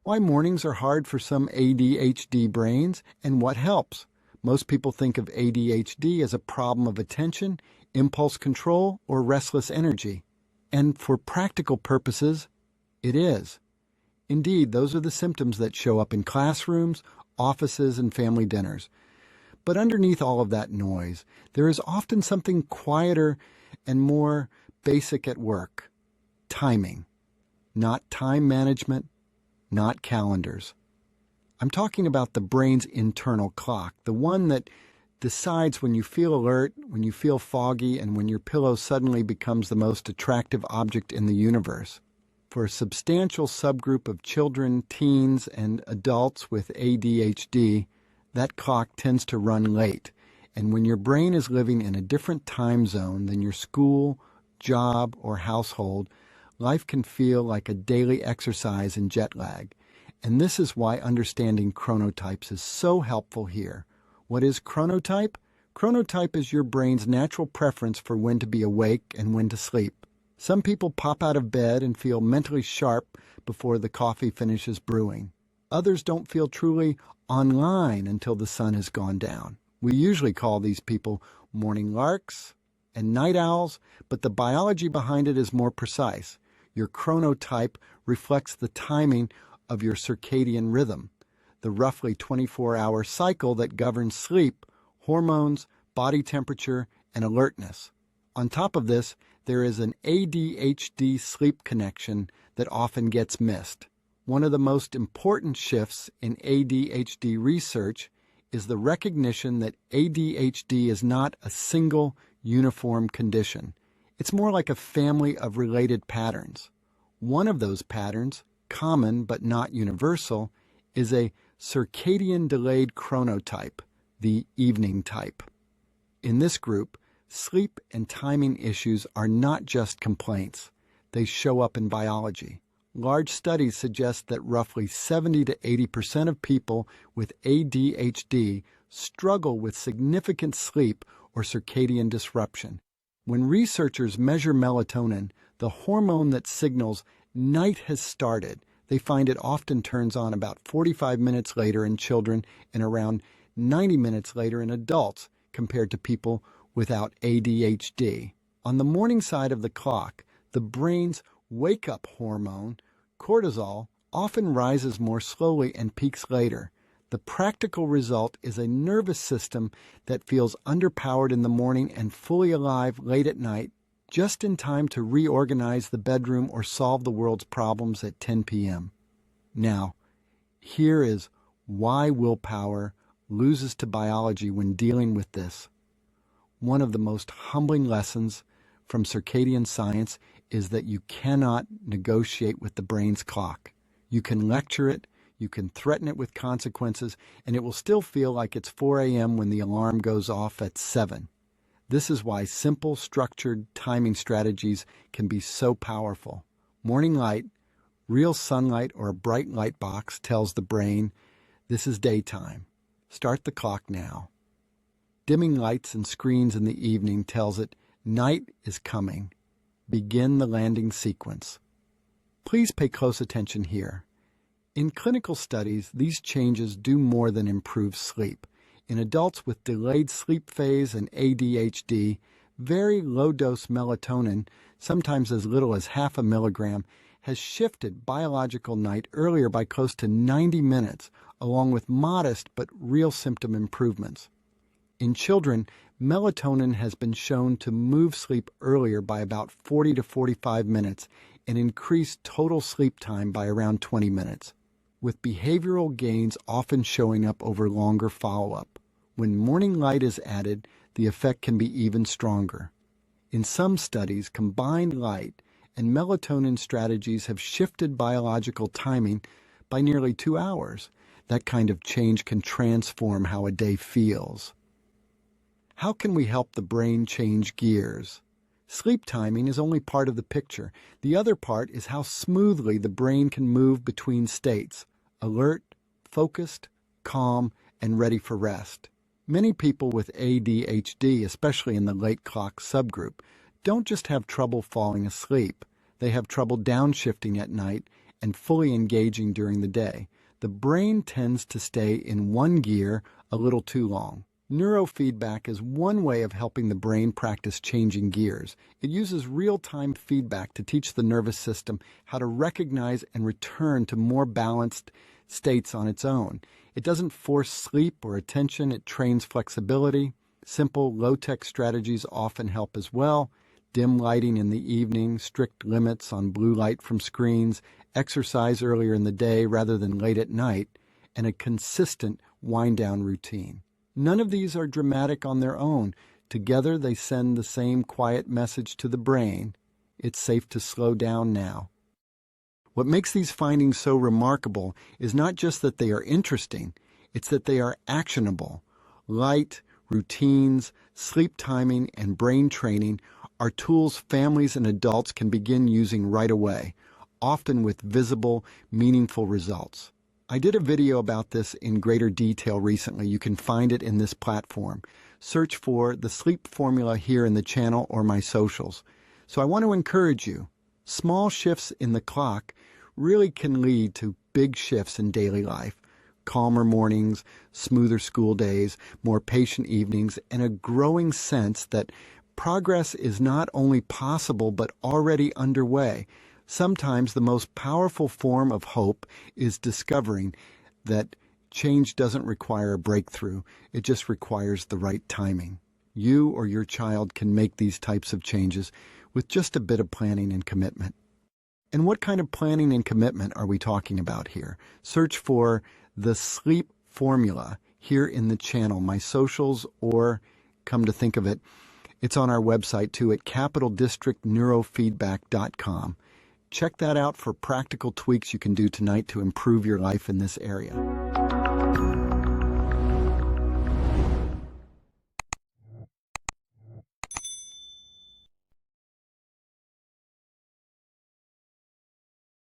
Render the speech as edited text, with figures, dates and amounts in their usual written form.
Why mornings are hard for some ADHD brains, and what helps. Most people think of ADHD as a problem of attention, impulse control, or restless energy. And for practical purposes, it is. Indeed, those are the symptoms that show up in classrooms, offices, and family dinners. But underneath all of that noise, there is often something quieter and more basic at work. Timing. Not time management, not calendars. I'm talking about the brain's internal clock, the one that decides when you feel alert, when you feel foggy, and when your pillow suddenly becomes the most attractive object in the universe. For a substantial subgroup of children, teens, and adults with ADHD, that clock tends to run late. And when your brain is living in a different time zone than your school, job, or household, life can feel like a daily exercise in jet lag. And this is why understanding chronotypes is so helpful here. What is chronotype? Chronotype is your brain's natural preference for when to be awake and when to sleep. Some people pop out of bed and feel mentally sharp before the coffee finishes brewing. Others don't feel truly online until the sun has gone down. We usually call these people morning larks and night owls, but the biology behind it is more precise. Your chronotype reflects the timing of your circadian rhythm, the roughly 24-hour cycle that governs sleep, hormones, body temperature, and alertness. On top of this, there is an ADHD sleep connection that often gets missed. One of the most important shifts in ADHD research is the recognition that ADHD is not a single, uniform condition. It's more like a family of related patterns. One of those patterns, common but not universal, is a circadian delayed chronotype, the evening type. In this group, sleep and timing issues are not just complaints. They show up in biology. Large studies suggest that roughly 70 to 80% of people with ADHD struggle with significant sleep or circadian disruption. When researchers measure melatonin, the hormone that signals night has started, they find it often turns on about 45 minutes later in children and around 90 minutes later in adults compared to people without ADHD. On the morning side of the clock, the brain's wake-up hormone, cortisol, often rises more slowly and peaks later. The practical result is a nervous system that feels underpowered in the morning and fully alive late at night, just in time to reorganize the bedroom or solve the world's problems at 10 p.m. Now, here is why willpower loses to biology when dealing with this. One of the most humbling lessons from circadian science is that you cannot negotiate with the brain's clock. You can lecture it, you can threaten it with consequences, and it will still feel like it's 4 a.m. when the alarm goes off at 7. This is why simple, structured timing strategies can be so powerful. Morning light, real sunlight or a bright light box tells the brain, this is daytime. Start the clock now. Dimming lights and screens in the evening tells it, night is coming. Begin the landing sequence. Please pay close attention here. In clinical studies, these changes do more than improve sleep. In adults with delayed sleep phase and ADHD, very low-dose melatonin, sometimes as little as 0.5 milligram, has shifted biological night earlier by close to 90 minutes, along with modest but real symptom improvements. In children, melatonin has been shown to move sleep earlier by about 40 to 45 minutes and increase total sleep time by around 20 minutes, with behavioral gains often showing up over longer follow-up. When morning light is added, the effect can be even stronger. In some studies, combined light and melatonin strategies have shifted biological timing by nearly 2 hours. That kind of change can transform how a day feels. How can we help the brain change gears? Sleep timing is only part of the picture. The other part is how smoothly the brain can move between states: alert, focused, calm, and ready for rest. Many people with ADHD, especially in the late clock subgroup, don't just have trouble falling asleep. They have trouble downshifting at night and fully engaging during the day. The brain tends to stay in one gear a little too long. Neurofeedback is one way of helping the brain practice changing gears. It uses real-time feedback to teach the nervous system how to recognize and return to more balanced states on its own. It doesn't force sleep or attention, it trains flexibility. Simple, low-tech strategies often help as well. Dim lighting in the evening, strict limits on blue light from screens, exercise earlier in the day rather than late at night, and a consistent wind-down routine. None of these are dramatic on their own. Together they send the same quiet message to the brain: it's safe to slow down now. What makes these findings so remarkable is not just that they are interesting, it's that they are actionable. Light, routines, sleep timing, and brain training are tools families and adults can begin using right away, often with visible, meaningful results. I did a video about this in greater detail recently. You can find it in this platform. Search for the sleep formula here in the channel or my socials. So I want to encourage you. Small shifts in the clock really can lead to big shifts in daily life. Calmer mornings, smoother school days, more patient evenings, and a growing sense that progress is not only possible but already underway. Sometimes the most powerful form of hope is discovering that change doesn't require a breakthrough. It just requires the right timing. You or your child can make these types of changes with just a bit of planning and commitment. And what kind of planning and commitment are we talking about here? Search for the sleep formula here in the channel, my socials, or come to think of it, it's on our website too at capitaldistrictneurofeedback.com. Check that out for practical tweaks you can do tonight to improve your life in this area.